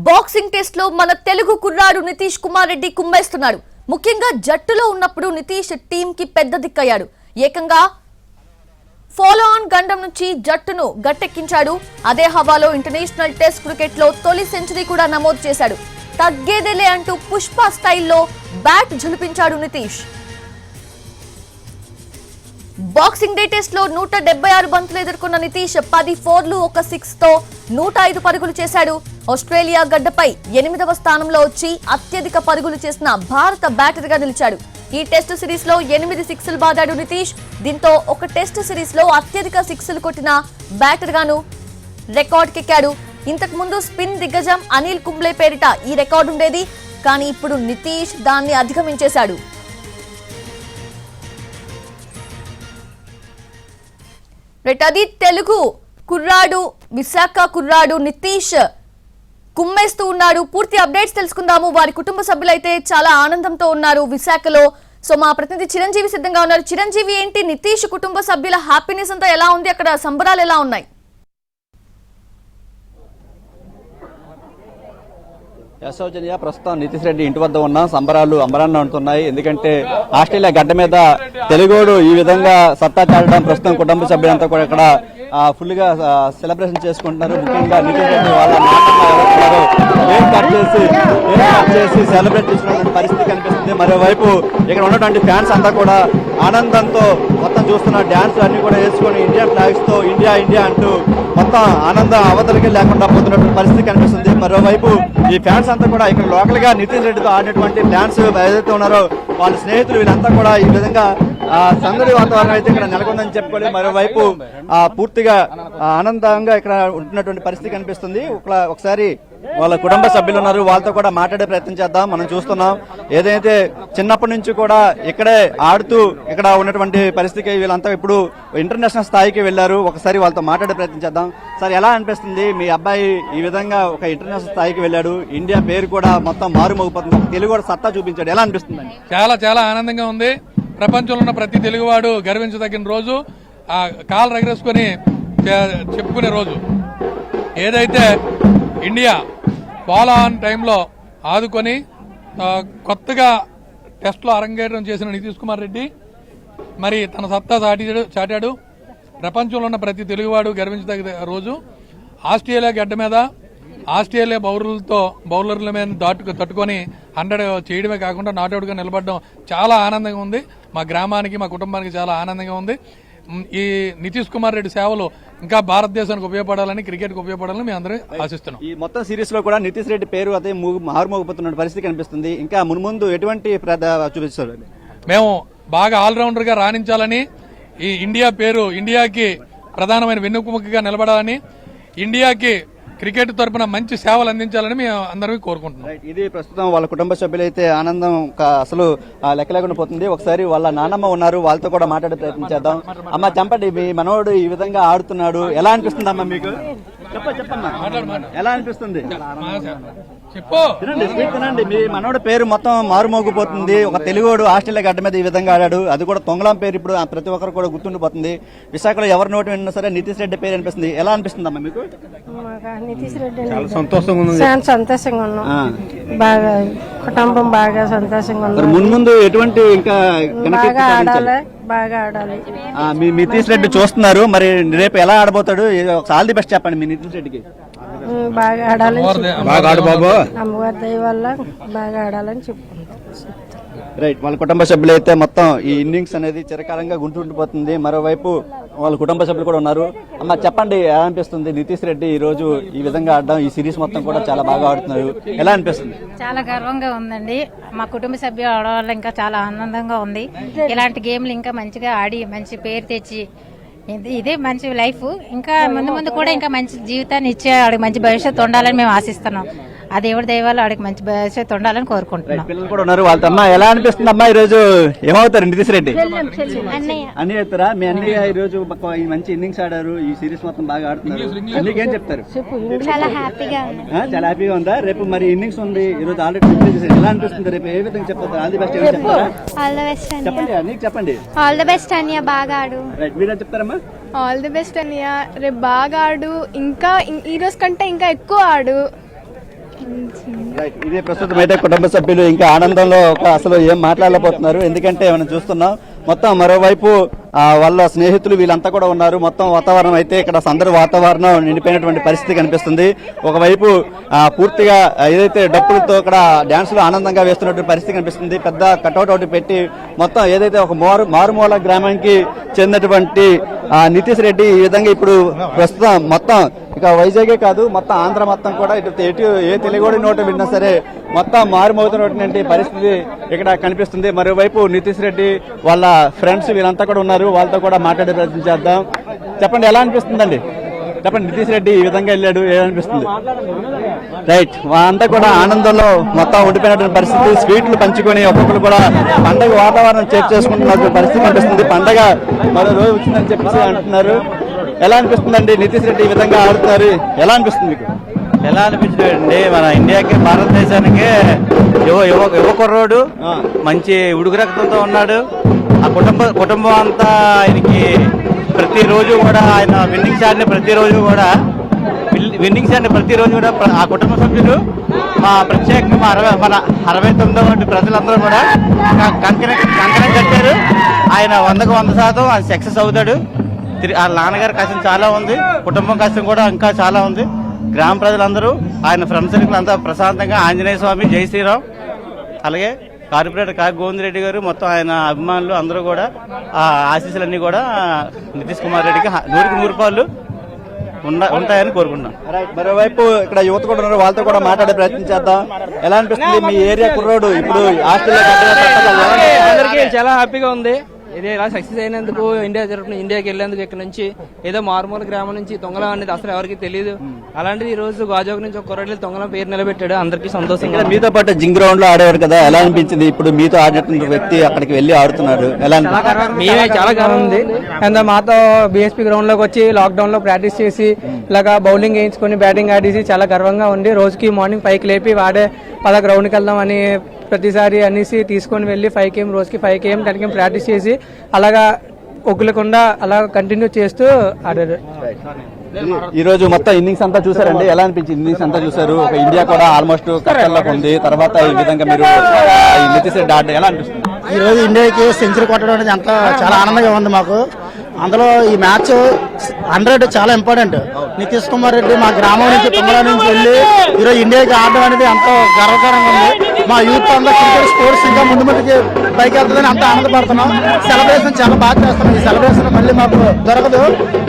Boxing test లో మన తెలుగు కుర్రాడు నితీష్ కుమార్ రెడ్డి కుమ్మేస్తున్నాడు. ముఖ్యంగా జట్టులో ఉన్నప్పుడు నితీష్ టీం కి పెద్ద దిక్కయ్యాడు. ఏకంగా ఫాలో ఆన్ గండం నుంచి జట్టును గట్టెక్కించాడు. అదే హవాలో ఇంటర్నేషనల్ టెస్ట్ క్రికెట్ లో తొలి సెంచరీ కూడా నమోదు చేశాడు. తగ్గేదేలే అంటూ పుష్ప స్టైల్లో బ్యాట్ ఝులిపించాడు నితీష్. బాక్సింగ్ డే టెస్ట్ లో 176 బంతులు ఎదుర్కొన్న నితీష్ 10 4లు 1 6 తో 105 పరుగులు చేశాడు. ఆస్ట్రేలియా గడ్డపై 8వ స్థానంలో వచ్చి అత్యధిక పరుగులు చేసిన భారత బ్యాటర్ గా నిలిచాడు. ఈ టెస్ట్ సిరీస్ లో 8 సిక్స్లు బాదాడు నితీష్. దీంతో ఒక టెస్ట్ సిరీస్ లో అత్యధిక సిక్స్లు కొట్టిన బ్యాటర్ గాను రికార్డుకెక్కాడు. ఇంతకు ముందు స్పిన్ దిగ్గజం అనిల్ కుంబ్లే పేరిట ఈ రికార్డు ఉండేది. కానీ ఇప్పుడు నితీష్ దాన్ని అధిగమించేశాడు. అది తెలుగు కుర్రాడు, విశాఖ కుర్రాడు నితీష్ కుమ్మేస్తూ ఉన్నాడు. పూర్తి అప్డేట్స్ తెలుసుకుందాము. వారి కుటుంబ సభ్యులైతే చాలా ఆనందంతో ఉన్నారు విశాఖలో. సో మా ప్రతినిధి చిరంజీవి సిద్ధంగా ఉన్నారు. చిరంజీవి, ఏంటి నితీష్ కుటుంబ సభ్యుల హ్యాపీనెస్ అంతా ఎలా ఉంది? అక్కడ సంబరాలు ఎలా ఉన్నాయి? యశోజనియ ప్రస్తుతం నితీష్ రెడ్డి ఇంటి వద్ద ఉన్న సంబరాలు అంబరాన్ని ఉంటున్నాయి. ఎందుకంటే ఆస్ట్రేలియా గడ్డ మీద తెలుగోడు ఈ విధంగా సత్తా చాటడం ప్రస్తుతం కుటుంబ సభ్యులంతా కూడా ఇక్కడ ఫుల్ గా సెలబ్రేషన్ చేసుకుంటున్నారు. ముఖ్యంగా నితీష్ రెడ్డి వాళ్ళ కట్ చేసి సెలబ్రేట్ చేసుకున్న పరిస్థితి కనిపిస్తుంది. మరోవైపు ఇక్కడ ఉన్నటువంటి ఫ్యాన్స్ అంతా కూడా ఆనందంతో మొత్తం చూస్తున్న డ్యాన్స్ అన్ని కూడా వేసుకొని ఇండియన్ ఫ్లాగ్స్ తో ఇండియా ఇండియా అంటూ మొత్తం ఆనందం అవతలికి లేకుండా పోతున్నటువంటి పరిస్థితి కనిపిస్తుంది. మరోవైపు ఈ ఫ్యాన్స్ అంతా కూడా ఇక్కడ లోకల్ గా నితీష్ రెడ్డితో ఆడినటువంటి ఫ్యాన్స్ ఏదైతే ఉన్నారో వాళ్ళ స్నేహితులు వీళ్ళంతా కూడా ఈ విధంగా సందడి వాతావరణం అయితే ఇక్కడ నెలకొందని చెప్పుకోవాలి. మరోవైపు పూర్తిగా ఆనందంగా ఇక్కడ ఉంటున్నటువంటి పరిస్థితి కనిపిస్తుంది. ఒకసారి వాళ్ళ కుటుంబ సభ్యులు ఉన్నారు, వాళ్ళతో కూడా మాట్లాడే ప్రయత్నం చేద్దాం. మనం చూస్తున్నాం ఏదైతే చిన్నప్పటి నుంచి కూడా ఇక్కడే ఆడుతూ ఇక్కడ ఉన్నటువంటి పరిస్థితికి వీళ్ళంతా ఇప్పుడు ఇంటర్నేషనల్ స్థాయికి వెళ్లారు. ఒకసారి వాళ్ళతో మాట్లాడే ప్రయత్నం చేద్దాం. సార్, ఎలా అనిపిస్తుంది మీ అబ్బాయి ఈ విధంగా ఒక ఇంటర్నేషనల్ స్థాయికి వెళ్ళాడు, ఇండియా పేరు కూడా మొత్తం మారుమోగిపోతుంది, తెలుగు కూడా సత్తా చూపించాడు, ఎలా అనిపిస్తుంది? చాలా చాలా ఆనందంగా ఉంది. ప్రపంచంలో ఉన్న ప్రతి తెలుగువాడు గర్వించదగిన రోజు, కాలు రగరేసుకొని చెప్పుకునే రోజు. ఏదైతే ఇండియా ఫాలో ఆన్ టైంలో ఆదుకొని కొత్తగా టెస్ట్లో అరంగేట్రం చేసిన నితీష్ కుమార్ రెడ్డి మరి తన సత్తా చాటాడు. ప్రపంచంలో ఉన్న ప్రతి తెలుగువాడు గర్వించదగిన రోజు. ఆస్ట్రేలియా గడ్డ మీద ఆస్ట్రేలియా బౌలర్ల మీద తట్టుకొని 100 చేయడమే కాకుండా నాట్అవుట్గా నిలబడడం చాలా ఆనందంగా ఉంది. మా గ్రామానికి మా కుటుంబానికి చాలా ఆనందంగా ఉంది. ఈ నితీష్ కుమార్ రెడ్డి సేవలు ఇంకా భారతదేశానికి ఉపయోగపడాలని, క్రికెట్కి ఉపయోగపడాలని మేము అందరం ఆశిస్తున్నాం. ఈ మొత్తం సిరీస్ లో కూడా నితీష్ రెడ్డి పేరు అదే మారుమోగిపోతున్న పరిస్థితి కనిపిస్తుంది. ఇంకా మున్ముందు ఎటువంటి చూపిస్తారు? మేము బాగా ఆల్రౌండర్ గా రాణించాలని, ఈ ఇండియా పేరు ఇండియాకి ప్రధానమైన వెన్నుముకగా నిలబడాలని, ఇండియాకి క్రికెట్ తరఫున మంచి సేవలు అందించాలని మేము అందరం కోరుకుంటున్నాం. ఇది ప్రస్తుతం వాళ్ళ కుటుంబ సభ్యులైతే ఆనందం అసలు లెక్క లేకుండా పోతుంది. ఒకసారి వాళ్ళ నాన్నమ్మ ఉన్నారు, వాళ్ళతో కూడా మాట్లాడే ప్రయత్నం చేద్దాం. అమ్మ, చెప్పండి, మీ మనోడు ఈ విధంగా ఆడుతున్నాడు, ఎలా అనిపిస్తుంది అమ్మా మీకు? చెప్పమ్మా, ఎలా అనిపిస్తుంది? తినండి. మీ మనోడు పేరు మొత్తం మారుమోగిపోతుంది. ఒక తెలుగోడు ఆస్ట్రేలియా గడ్డ మీద ఈ విధంగా ఆడాడు, అది కూడా తొంగళం పేరు ఇప్పుడు ప్రతి ఒక్కరు కూడా గుర్తుండిపోతుంది. విశాఖలో ఎవరి నోటి విన్నా సరే నితీష్ రెడ్డి పేరు అనిపిస్తుంది. ఎలా అనిపిస్తుంది అమ్మా మీకు? నితీష్ రెడ్డి చాలా సంతోషంగా ఉన్నాం. బాగా కుటుంబం బాగా సంతోషంగా ఉన్నాం. ముందు ఎటువంటి ఇంకా బాగా ఆడాలి. మీ నితీష్ రెడ్డి చూస్తున్నారు, మరి రేపు ఎలా ఆడబోతాడు? ఆల్ ది బెస్ట్ చెప్పండి మీ నితీష్ రెడ్డికి. బాగా ఆడాలి, అమ్మవారి దయ వల్ల బాగా ఆడాలని చెప్పుకుంటాం. రైట్, వాళ్ళ కుటుంబ సభ్యులైతే మొత్తం ఈ ఇన్నింగ్స్ అనేది చిరకాలంగా గుంటుండిపోతుంది. మరోవైపు వాళ్ళ కుటుంబ సభ్యులు కూడా ఉన్నారు. అమ్మ, చెప్పండి, ఎలా అనిపిస్తుంది నితీష్ రెడ్డి ఈ రోజు ఈ విధంగా ఆడడం? ఈ సిరీస్ మొత్తం కూడా చాలా బాగా ఆడుతున్నారు, ఎలా అనిపిస్తుంది? చాలా గర్వంగా ఉందండి. మా కుటుంబ సభ్యులు ఆడడం వల్ల ఇంకా చాలా ఆనందంగా ఉంది. ఇలాంటి గేమ్లు ఇంకా మంచిగా ఆడి మంచి పేరు తెచ్చి ఇదే మంచి లైఫ్, ఇంకా ముందు కూడా ఇంకా మంచి జీవితాన్ని ఇచ్చే ఆడికి మంచి భవిష్యత్తు ఉండాలని మేము ఆశిస్తున్నాం. ఆ దేవుడి దైవాలు ఆడికి మంచి భవిష్యత్తు ఉండాలని కోరుకుంటున్నాం. పిల్లలు కూడా ఉన్నారు, వాళ్ళతో అమ్మా ఎలా అనిపిస్తుంది? అమ్మా, ఈ రోజు ఏమవుతారు నితీష్ రెడ్డి? అన్నయ్య అవుతారా? మీ అన్నయ్య ఈ రోజు మంచి ఇన్నింగ్స్ ఆడారు, ఈ సిరీస్ మొత్తం బాగా ఆడుతున్నారు, అన్నయ్యకి ఏం చెప్తారు? చాలా హ్యాపీగా ఉందా? రేపు మరి ఇన్నింగ్స్ ఉంది, ఈ రోజు ఆల్రెడీ ఎలా అనిపిస్తుంది? రేపు ఏ విధంగా చెప్తారు? ఆల్ ది బెస్ట్ చెప్తారా? చెప్పండి, అన్నయ్య చెప్పండి. ఆల్ ది బెస్ట్ అన్నయ్య, బాగా ఆడు. రైట్, మీరేం చెప్తారమ్మా? ఆల్ ది బెస్ట్ అన్నయ్య, రేపు బాగా ఆడు, ఇంకా ఈ రోజు కంటే ఇంకా ఎక్కువ ఆడు. రైట్. ఇదే ప్రస్తుతం అయితే కుటుంబ సభ్యులు ఇంకా ఆనందంలో అసలు ఏం మాట్లాడలేకపోతున్నారు. ఎందుకంటే మనం చూస్తున్నాం మొత్తం మరోవైపు వాళ్ళ స్నేహితులు వీళ్ళంతా కూడా ఉన్నారు. మొత్తం వాతావరణం అయితే ఇక్కడ సందడి వాతావరణం నిండిపోయినటువంటి పరిస్థితి కనిపిస్తుంది. ఒకవైపు పూర్తిగా ఏదైతే డప్పులతో ఇక్కడ డ్యాన్సులు ఆనందంగా వేస్తున్నటువంటి పరిస్థితి కనిపిస్తుంది. పెద్ద కటౌట్ ఒకటి పెట్టి మొత్తం ఏదైతే ఒక మారుమూల గ్రామానికి చెందినటువంటి నితీష్ రెడ్డి ఈ విధంగా ఇప్పుడు ప్రస్తుతం మొత్తం ఇక వైజాగే కాదు మొత్తం ఆంధ్ర మొత్తం కూడా ఇటు ఏ తెలుగుడి నోట విన్నా సరే మొత్తం మారుమవుతున్నటువంటి పరిస్థితి ఇక్కడ కనిపిస్తుంది. మరోవైపు నితీష్ రెడ్డి వాళ్ళ ఫ్రెండ్స్ వీళ్ళంతా కూడా ఉన్నారు. వాళ్ళతో కూడా మాట్లాడే ప్రయత్నం చేద్దాం. చెప్పండి, ఎలా అనిపిస్తుందండి? చెప్పండి, నితీష్ రెడ్డి ఈ విధంగా వెళ్ళాడు, ఏమనిపిస్తుంది? రైట్, వాళ్ళంతా కూడా ఆనందంలో మొత్తం ఉండిపోయినటువంటి పరిస్థితి. స్వీట్లు పంచుకొని ఒక్కొక్కరు కూడా పండగ వాతావరణం చేసుకుంటున్న పరిస్థితి కనిపిస్తుంది. పండగ మరో రోజు వచ్చిందని చెప్పేసి అంటున్నారు. ఎలా అనిపిస్తుందండి? నితీష్ రెడ్డి ఈ విధంగా ఆడుతున్నారు, ఎలా అనిపిస్తుంది మీకు? ఎలా అనిపించండి, మన ఇండియాకి భారతదేశానికి యువ కుర్రోడు, మంచి ఉడుకు రక్తంతో ఉన్నాడు. ఆ కుటుంబం అంతా ఆయనకి ప్రతిరోజు కూడా ఆయన విన్నింగ్స్ ఆడిన ప్రతిరోజు కూడా ఆ కుటుంబ సభ్యులు మా ప్రత్యేకంగా మన 69వ వార్డు ప్రజలందరూ కూడా కంకణం కట్టారు. ఆయన 100కు 100% ఆయన సక్సెస్ అవుతాడు. వాళ్ళ నాన్నగారి కష్టం చాలా ఉంది, కుటుంబం కష్టం కూడా ఇంకా చాలా ఉంది. గ్రామ ప్రజలందరూ ఆయన ఫ్రెండ్ సర్కిల్ అంతా ప్రశాంతంగా ఆంజనేయ స్వామి, జై శ్రీరామ్, అలాగే కార్పొరేటర్ కాకి గోవిందరెడ్డి గారు, మొత్తం ఆయన అభిమానులు అందరూ కూడా ఆ ఆశీస్సులన్నీ కూడా నితీష్ కుమార్ రెడ్డికి 100కి 100 రూపాయలు ఉంటాయని కోరుకుంటున్నాం. మరోవైపు ఇక్కడ యువత కూడా ఉన్నారు, వాళ్ళతో కూడా మాట్లాడే ప్రయత్నం చేద్దాం. ఎలా అనిపిస్తుంది మీ ఏరియా కుర్రోడు ఇప్పుడు అందరికీ చాలా హ్యాపీగా ఉంది. ఇది ఇలా సక్సెస్ అయినందుకు, ఇండియాకి వెళ్ళేందుకు ఇక్కడ నుంచి ఏదో మారుమూల గ్రామం నుంచి తొంగలం అనేది అసలు ఎవరికి తెలియదు. అలాంటిది ఈ రోజు గాజోగ్ నుంచి ఒక కుర్రాడు తొంగలం పేరు నిలబెట్టాడు. అందరికీ సంతోషంగా. మీతో పాటు జింగ్ గ్రౌండ్ లో ఆడేవాడు కదా, ఎలా అనిపించింది? ఇప్పుడు మీతో ఆడినటువంటి వ్యక్తి అక్కడికి వెళ్ళి ఆడుతున్నాడు, ఎలా అనిపించింది? మేమే చాలా గర్వం ఉంది. అండ్ మాతో బిఎస్పీ గ్రౌండ్ లోకి వచ్చి లాక్డౌన్ లో ప్రాక్టీస్ చేసి ఇలాగా బౌలింగ్ వేయించుకొని బ్యాటింగ్ ఆడేసి చాలా గర్వంగా ఉంది. రోజుకి మార్నింగ్ 5కి లేపి వాడే గ్రౌండ్కి వెళ్దాం అని ప్రతిసారి అనేసి తీసుకొని వెళ్ళి 5 km రోజుకి 5 km 10 km ప్రాక్టీస్ చేసి అలాగా ఒగ్గులకుండా అలా కంటిన్యూ చేస్తూ ఆడారు. ఈ రోజు మొత్తం ఇన్నింగ్స్ అంతా చూసారండి, ఎలా అనిపించింది? ఇన్నింగ్స్ అంతా చూసారు, ఒక ఇండియా కూడా ఆల్మోస్ట్ కష్టంలోకి ఉంది. తర్వాత ఈ విధంగా మీరు నితీష్ రెడ్డి ఆడడం ఎలా అనిపిస్తుంది? ఈ రోజు ఇండియాకి సెంచరీ కొట్టడం అనేది అంతా చాలా ఆనందంగా ఉంది మాకు. అందులో ఈ మ్యాచ్ 100 చాలా ఇంపార్టెంట్. నితీష్ కుమార్ రెడ్డి మా గ్రామం నుంచి తొంగల నుంచి వెళ్ళి ఈరోజు ఇండియాకి ఆడడం అనేది ఎంతో గర్వకారంగా ఉంది. మా యూత్ అంతా క్రికెట్ స్పోర్ట్స్ ఇంకా ముందు ముందుకి పైకి వెళ్తుందని అంత ఆనందపడుతున్నాం. సెలబ్రేషన్ చాలా బాగా చేస్తున్నాం. ఈ సెలబ్రేషన్ మళ్ళీ మాకు దొరకదు.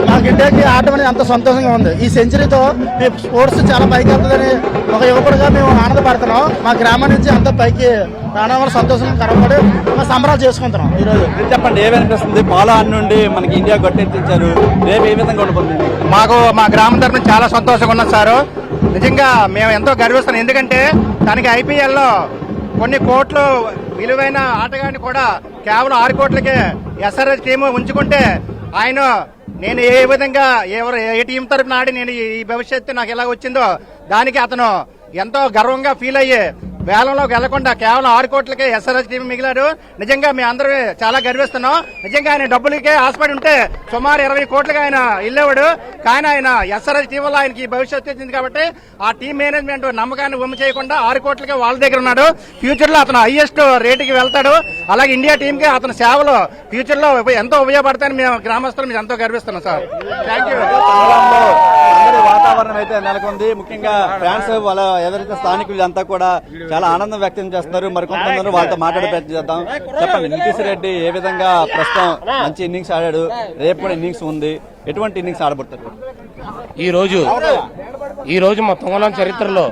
మాకు ఇండియాకి ఆడడం అనేది అంత సంతోషంగా ఉంది. ఈ సెంచరీతో మీ స్పోర్ట్స్ చాలా పైకి వెళ్తుందని ఒక యువకుడుగా మేము ఆనందపడుతున్నాం. మా గ్రామం నుంచి అంత పైకి రావడం వల్ల సంతోషంగా గర్వపడి మేము సంబరాలు చేసుకుంటున్నాం. ఈ రోజు చెప్పండి, ఏమనిపిస్తుంది? పోలాండ్ నుండి మనకి ఇండియా కొట్టెత్తించారు, రేపు ఏ విధంగా ఉండబోతుంది? మాకు మా గ్రామం తరఫున చాలా సంతోషంగా ఉన్నది సార్. నిజంగా మేము ఎంతో గర్విస్తున్నాం. ఎందుకంటే దానికి ఐపీఎల్లో కొన్ని కోట్లు విలువైన ఆటగాడిని కూడా కేవలం 6 కోట్లకే ఎస్ఆర్హెచ్ టీము ఉంచుకుంటే ఆయన నేను ఏ విధంగా ఏ టీం తరఫున ఆడి నేను ఈ భవిష్యత్తు నాకు ఎలా వచ్చిందో దానికి అతను ఎంతో గర్వంగా ఫీల్ అయ్యి వేలంలోకి వెళ్లకుండా కేవలం 6 కోట్లకే ఎస్ఆర్హెచ్ టీం మిగిలాడు. నిజంగా మీ అందరూ చాలా గర్విస్తున్నాం. నిజంగా ఆయన డబ్బులకే ఆశపడి ఉంటే సుమారు 20 కోట్లుగా ఆయన వెళ్ళేవాడు. కానీ ఆయన ఎస్ఆర్హెచ్ టీం వల్ల ఆయనకి భవిష్యత్తు వచ్చింది కాబట్టి ఆ టీం మేనేజ్మెంట్ నమ్మకాన్ని వమ్ము చేయకుండా 6 కోట్లకే వాళ్ళ దగ్గర ఉన్నాడు. ఫ్యూచర్ లో అతను హైయెస్ట్ రేటుకి వెళ్తాడు. అలాగే ఇండియా టీం కి అతని సేవలు ఫ్యూచర్ లో ఎంతో ఉపయోగపడతాయని మేము గ్రామస్తులు మేము ఎంతో గర్విస్తున్నాం సార్. Thank you. వాతావరణం అయితే నెలకొంది. ముఖ్యంగా ఫ్యాన్స్ వాళ్ళ ఎవరైతే స్థానికులు అంతా కూడా చాలా ఆనందం వ్యక్తం చేస్తున్నారు. మరి కొంతమంది వాళ్ళతో మాట్లాడే ప్రయత్నం చేద్దాం. చెప్పండి, నితీష్ రెడ్డి ఏ విధంగా ప్రస్తుతం మంచి ఇన్నింగ్స్ ఆడాడు, రేపు కూడా ఇన్నింగ్స్ ఉంది, ఎటువంటి ఇన్నింగ్స్ ఆడబడతారు? ఈ రోజు మా తొంగలం చరిత్రలో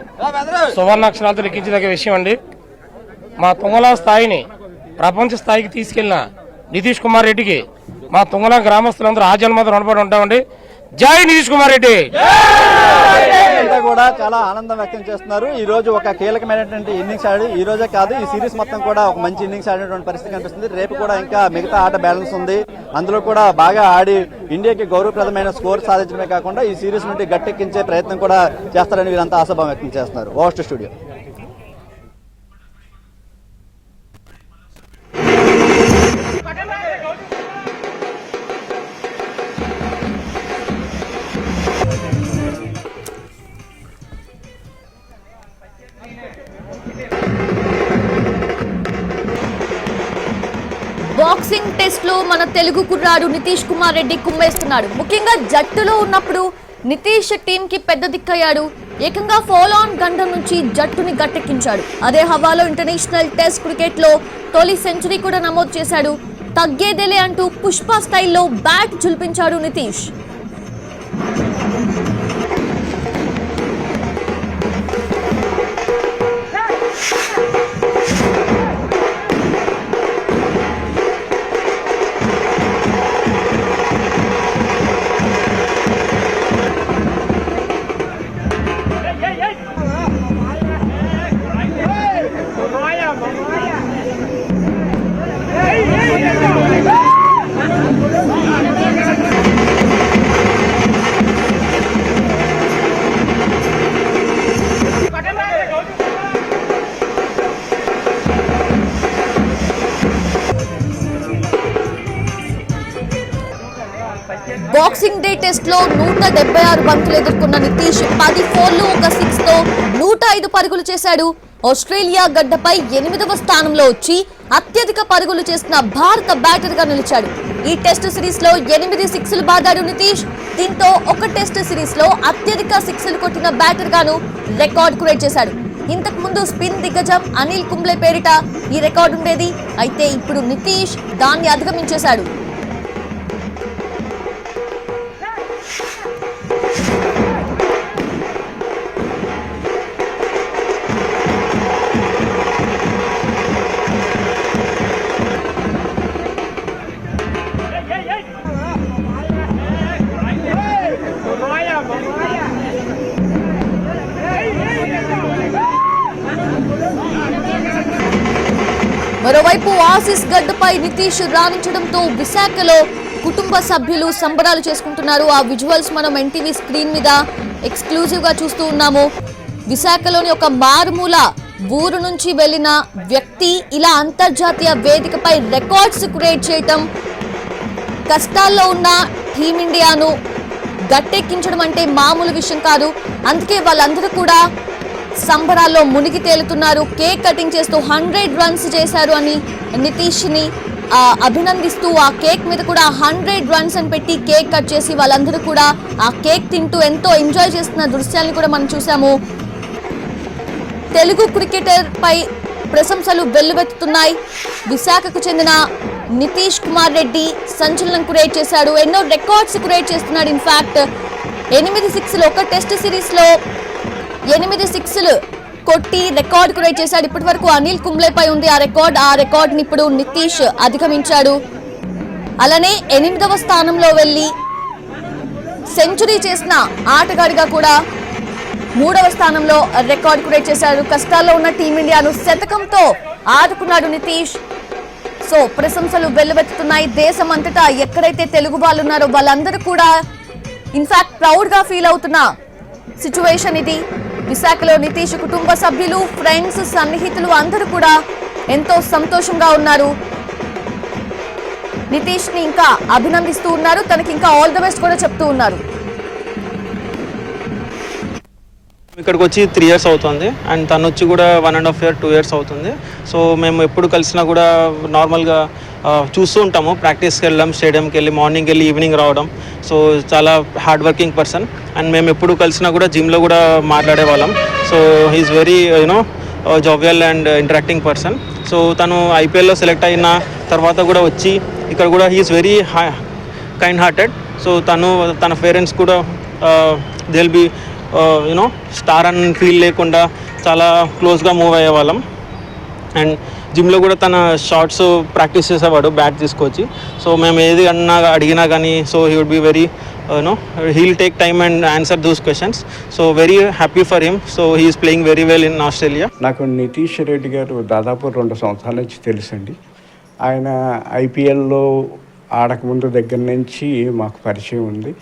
సువర్ణాక్షరాలతో లిఖించదగ్గ విషయం అండి. మా తొంగలం స్థాయిని ప్రపంచ స్థాయికి తీసుకెళ్లిన నితీష్ కుమార్ రెడ్డికి మా తొంగలం గ్రామస్తులందరూ ఆజన్మతో రుణపడి ఉంటామండి. జై నితీష్ కుమార్ రెడ్డి. కూడా చాలా ఆనందం వ్యక్తం చేస్తున్నారు. ఈ రోజు ఒక కీలకమైనటువంటి ఇన్నింగ్స్ ఆడి, ఈ రోజే కాదు ఈ సిరీస్ మొత్తం కూడా ఒక మంచి ఇన్నింగ్స్ ఆడినటువంటి పరిస్థితి కనిపిస్తుంది. రేపు కూడా ఇంకా మిగతా ఆట బ్యాలెన్స్ ఉంది. అందులో కూడా బాగా ఆడి ఇండియాకి గౌరవప్రదమైన స్కోర్ సాధించడమే కాకుండా ఈ సిరీస్ నుండి గట్టెక్కించే ప్రయత్నం కూడా చేస్తారని వీరంతా ఆశాభావం వ్యక్తం చేస్తున్నారు. Over to studio. మన తెలుగు కుర్రాడు నితీష్ కుమార్ రెడ్డి కుమ్మేస్తున్నాడు. ముఖ్యంగా జట్టులో ఉన్నప్పుడు నితీష్ టీం కి పెద్ద దిక్కయ్యాడు. ఏకంగా ఫాలో ఆన్ గండం నుంచి జట్టుని గట్టెక్కించాడు. అదే హవాలో ఇంటర్నేషనల్ టెస్ట్ క్రికెట్ లో తొలి సెంచరీ కూడా నమోదు చేశాడు. తగ్గేదేలే అంటూ పుష్ప స్టైల్లో బ్యాట్ ఝుల్పించాడు నితీష్. బాక్సింగ్ డే టెస్ట్ లో 176 బంతులు ఎదుర్కొన్న నితీష్ 10 4లు ఒక 6 తో 105 పరుగులు చేశాడు. ఆస్ట్రేలియా గడ్డపై 8వ స్థానంలో వచ్చి అత్యధిక పరుగులు చేసిన భారత బ్యాటర్ గా నిలిచాడు. ఈ టెస్ట్ సిరీస్ లో 8 సిక్స్లు బాదాడు నితీష్. దీంతో ఒక టెస్ట్ సిరీస్ లో అత్యధిక సిక్స్లు కొట్టిన బ్యాటర్ గాను రికార్డ్ క్రియేట్ చేశాడు. ఇంతకు ముందు స్పిన్ దిగ్గజం అనిల్ కుంబ్లే పేరిట ఈ రికార్డు ఉండేది. అయితే ఇప్పుడు నితీష్ దాన్ని అధిగమించేశాడు. మరోవైపు ఆసీస్ గడ్డపై నితీష్ రాణించడంతో విశాఖలో కుటుంబ సభ్యులు సంబరాలు చేసుకుంటున్నారు. ఆ విజువల్స్ మనం ఎన్టీవీ స్క్రీన్ మీద ఎక్స్క్లూజివ్ గా చూస్తూ ఉన్నాము. విశాఖలోని ఒక మారుమూల ఊరు నుంచి వెళ్లిన వ్యక్తి ఇలా అంతర్జాతీయ వేదికపై రికార్డ్స్ క్రియేట్ చేయటం, కష్టాల్లో ఉన్న టీమిండియాను గట్టెక్కించడం అంటే మామూలు విషయం కాదు. అందుకే వాళ్ళందరూ కూడా సంబరాల్లో మునిగి తేలుతున్నారు. కేక్ కటింగ్ చేస్తూ 100 రన్స్ చేశారు అని నితీష్ ని అభినందిస్తూ ఆ కేక్ మీద కూడా 100 రన్స్ అని పెట్టి కేక్ కట్ చేసి వాళ్ళందరూ కూడా ఆ కేక్ తింటూ ఎంతో ఎంజాయ్ చేస్తున్న దృశ్యాలను కూడా మనం చూసాము. తెలుగు క్రికెటర్ పై ప్రశంసలు వెల్లువెత్తుతున్నాయి. విశాఖకు చెందిన నితీష్ కుమార్ రెడ్డి సంచలనం క్రియేట్ చేశాడు. ఎన్నో రికార్డ్స్ క్రియేట్ చేస్తున్నాడు. ఇన్ఫాక్ట్ 8 సిక్స్లు ఒక టెస్ట్ సిరీస్ లో 8 సిక్స్లు కొట్టి రికార్డ్ క్రియేట్ చేశాడు. ఇప్పటి వరకు అనిల్ కుంబ్లే పై ఉంది ఆ రికార్డ్ ని ఇప్పుడు నితీష్ అధిగమించాడు. అలానే 8వ స్థానంలో వెళ్లి సెంచరీ చేసిన ఆటగాడిగా కూడా 3వ స్థానంలో రికార్డ్ క్రియేట్ చేశాడు. కష్టాల్లో ఉన్న టీమిండియాను శతకంతో ఆదుకున్నాడు నితీష్. సో ప్రశంసలు వెల్లువెత్తుతున్నాయి. దేశం అంతటా ఎక్కడైతే తెలుగు వాళ్ళు ఉన్నారో వాళ్ళందరూ కూడా ఇన్ఫాక్ట్ ప్రౌడ్ గా ఫీల్ అవుతున్న సిచ్యువేషన్ ఇది. విశాఖలో నితీష్ కుటుంబ సభ్యులు, ఫ్రెండ్స్, సన్నిహితులు అందరూ కూడా ఎంతో సంతోషంగా ఉన్నారు. నితీష్ ని ఇంకా అభినందిస్తూ ఉన్నారు. తనకి ఇంకా ఆల్ ది బెస్ట్ కూడా చెప్తూ ఉన్నారు. ఇక్కడికి వచ్చి 3 years అవుతుంది అండ్ తను వచ్చి కూడా 1.5 year 2 years అవుతుంది. సో మేము ఎప్పుడు కలిసినా కూడా నార్మల్గా చూస్తూ ఉంటాము. ప్రాక్టీస్కి వెళ్ళడం, స్టేడియంకి వెళ్ళి మార్నింగ్ వెళ్ళి ఈవినింగ్ రావడం. సో చాలా హార్డ్ వర్కింగ్ పర్సన్ అండ్ మేము ఎప్పుడు కలిసినా కూడా జిమ్లో కూడా మాట్లాడే వాళ్ళం. So he's very jovial and interacting person. So తను ఐపీఎల్లో సెలెక్ట్ అయిన తర్వాత కూడా వచ్చి ఇక్కడ కూడా he's very kind hearted. So తన పేరెంట్స్ కూడా దే విల్ బి స్టార్ అని ఫీల్ లేకుండా చాలా క్లోజ్గా మూవ్ అయ్యేవాళ్ళం. అండ్ జిమ్లో కూడా తన షార్ట్స్ ప్రాక్టీస్ చేసేవాడు బ్యాట్ తీసుకొచ్చి. సో మేము ఏది అడిగినా కానీ so he would be very heal take time and answer those questions. So very happy for him. So he's playing very well in Australia. నాకు నితీష్ రెడ్డి గారు దాదాపు 2 సంవత్సరాల నుంచి తెలుసండి. ఆయన ఐపీఎల్లో ఆడకముందు దగ్గర నుంచి మాకు పరిచయం ఉంది.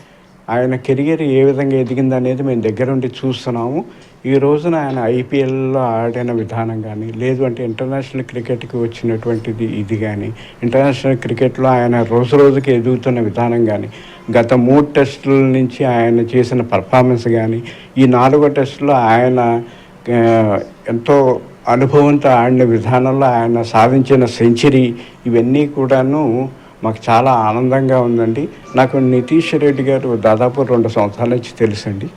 ఆయన కెరియర్ ఏ విధంగా ఎదిగింది అనేది మేము దగ్గరుండి చూస్తున్నాము. ఈ రోజున ఆయన ఐపీఎల్లో ఆడిన విధానం కానీ, లేదు అంటే ఇంటర్నేషనల్ క్రికెట్కి వచ్చినటువంటిది ఇది కానీ, ఇంటర్నేషనల్ క్రికెట్లో ఆయన రోజు రోజుకి ఎదుగుతున్న విధానం కానీ, గత 3 టెస్టుల నుంచి ఆయన చేసిన పర్ఫార్మెన్స్ కానీ, ఈ 4వ టెస్టులో ఆయన ఎంతో అనుభవంతో ఆడిన విధానంలో ఆయన సాధించిన సెంచరీ, ఇవన్నీ కూడాను మాకు చాలా ఆనందంగా ఉందండి. నాకు నితీష్ రెడ్డి గారు దాదాపు 2 సంవత్సరాల నుంచి తెలుసండి.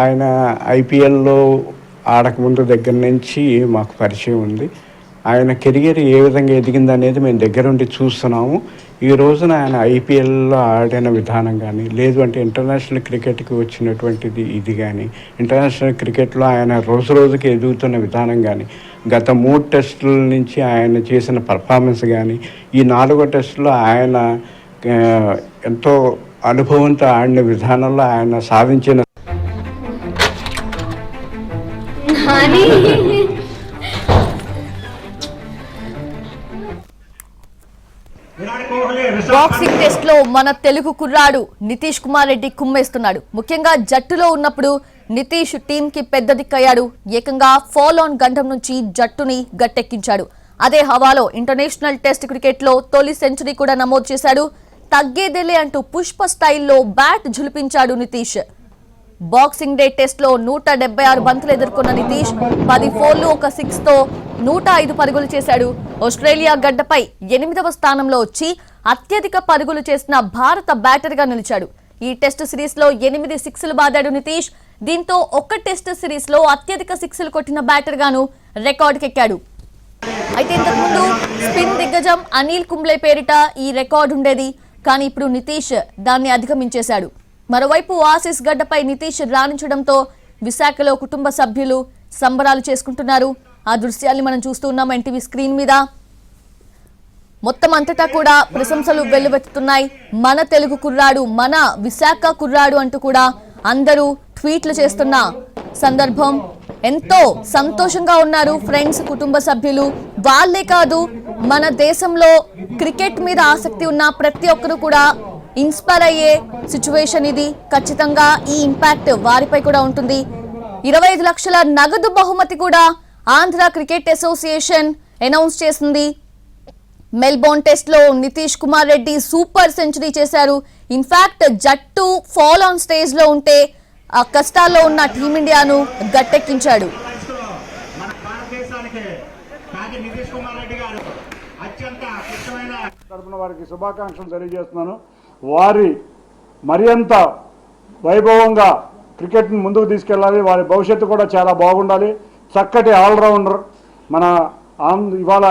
ఆయన ఐపీఎల్లో ఆడకముందు దగ్గర నుంచి మాకు పరిచయం ఉంది. ఆయన కెరియర్ ఏ విధంగా ఎదిగింది అనేది మేము దగ్గరుండి చూస్తున్నాము. ఈ రోజున ఆయన ఐపీఎల్లో ఆడిన విధానం కానీ, లేదు అంటే ఇంటర్నేషనల్ క్రికెట్కి వచ్చినటువంటిది ఇది కానీ, ఇంటర్నేషనల్ క్రికెట్లో ఆయన రోజు రోజుకి ఎదుగుతున్న విధానం కానీ, గత 3 టెస్టుల నుంచి ఆయన చేసిన పర్ఫార్మెన్స్ కానీ, ఈ 4వ టెస్టులో ఆయన ఎంతో అనుభవంతో ఆడిన విధానంలో ఆయన సాధించిన బాక్సింగ్ టెస్ట్ లో మన తెలుగు కుర్రాడు నితీష్ కుమార్ రెడ్డి కుమ్మేస్తున్నాడు. ముఖ్యంగా జట్టులో ఉన్నప్పుడు నితీష్ టీం కి పెద్ద దిక్కయ్యాడు. ఏకంగా ఫాల్ ఆన్ గండం నుంచి జట్టుని గట్టెక్కించాడు. అదే హవాలో ఇంటర్నేషనల్ టెస్ట్ క్రికెట్ లో తొలి సెంచరీ కూడా నమోదు చేశాడు. తగ్గేదేలే అంటూ పుష్ప స్టైల్లో బ్యాట్ ఝులిపించాడు నితీష్. బాక్సింగ్ డే టెస్ట్ లో 176 బంతులు ఎదుర్కొన్న నితీష్ 10 4లు 1 6 తో 105 పరుగులు చేశాడు. ఆస్ట్రేలియా గడ్డపై 8వ స్థానంలో వచ్చి అత్యధిక పరుగులు చేసిన భారత బ్యాటర్ గా నిలిచాడు. ఈ టెస్ట్ సిరీస్ లో 8 సిక్స్లు బాదాడు నితీష్. దీంతో ఒక్క టెస్ట్ సిరీస్ లో అత్యధిక సిక్స్లు కొట్టిన బ్యాటర్ గాను రికార్డుకెక్కాడు. అయితే ఇంతకుముందు స్పిన్ దిగ్గజం అనిల్ కుంబ్లే పేరిట ఈ రికార్డు ఉండేది. కానీ ఇప్పుడు నితీష్ దాన్ని అధిగమించేశాడు. మరోవైపు ఆసీస్ గడ్డపై నితీష్ రాణించడంతో విశాఖలో కుటుంబ సభ్యులు సంబరాలు చేసుకుంటున్నారు. ఆ దృశ్యాల్ని మనం చూస్తూ ఉన్నాం ఎన్టీవీ స్క్రీన్ మీద. మొత్తం అంతటా కూడా ప్రశంసలు వెల్లువెత్తుతున్నాయి. మన తెలుగు కుర్రాడు, మన విశాఖ కుర్రాడు అంటూ కూడా అందరూ ట్వీట్లు చేస్తున్న సందర్భం. ఎంతో సంతోషంగా ఉన్నారు ఫ్రెండ్స్, కుటుంబ సభ్యులు. వాళ్ళే కాదు, మన దేశంలో క్రికెట్ మీద ఆసక్తి ఉన్న ప్రతి ఒక్కరు కూడా ఇన్స్పైర్ అయ్యే సిచ్యువేషన్ ఇది. ఖచ్చితంగా ఈ ఇంపాక్ట్ వారిపై కూడా ఉంటుంది. 25 లక్షల నగదు బహుమతి కూడా ఆంధ్ర క్రికెట్ అసోసియేషన్ అనౌన్స్ చేసింది. మెల్బోర్న్ టెస్ట్ లో నితీష్ కుమార్ రెడ్డి సూపర్ సెంచరీ చేశారు. ఇన్ఫాక్ట్ జట్టు ఫాల్ ఆన్ స్టేజ్ లో ఉంటే ఆ కష్టాల్లో ఉన్న టీమిండియాను గట్టెక్కించాడు. వారికి శుభాకాంక్షలు తెలియజేస్తున్నాను. వారి మరింత వైభవంగా క్రికెట్ని ముందుకు తీసుకెళ్ళాలి. వారి భవిష్యత్తు కూడా చాలా బాగుండాలి. చక్కటి ఆల్రౌండర్ మన ఇవాళ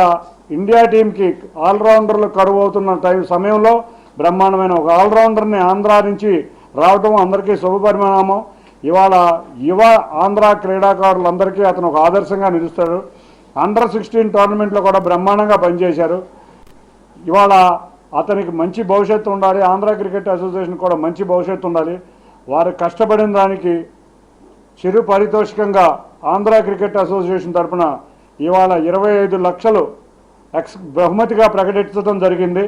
ఇండియా టీంకి ఆల్రౌండర్లు కరువు అవుతున్న సమయంలో బ్రహ్మాండమైన ఒక ఆల్రౌండర్ని ఆంధ్ర నుంచి రావడం అందరికీ శుభపరిణామం. ఇవాళ యువ ఆంధ్ర క్రీడాకారులందరికీ అతను ఒక ఆదర్శంగా నిలుస్తాడు. అండర్-16 టోర్నమెంట్లో కూడా బ్రహ్మాండంగా పనిచేశారు. ఇవాళ అతనికి మంచి భవిష్యత్తు ఉండాలి. ఆంధ్ర క్రికెట్ అసోసియేషన్ కూడా మంచి భవిష్యత్తు ఉండాలి. వారు కష్టపడిన దానికి చిరు పారితోషికంగా ఆంధ్ర క్రికెట్ అసోసియేషన్ తరఫున ఇవాళ 25 లక్షలు బహుమతిగా ప్రకటించడం జరిగింది.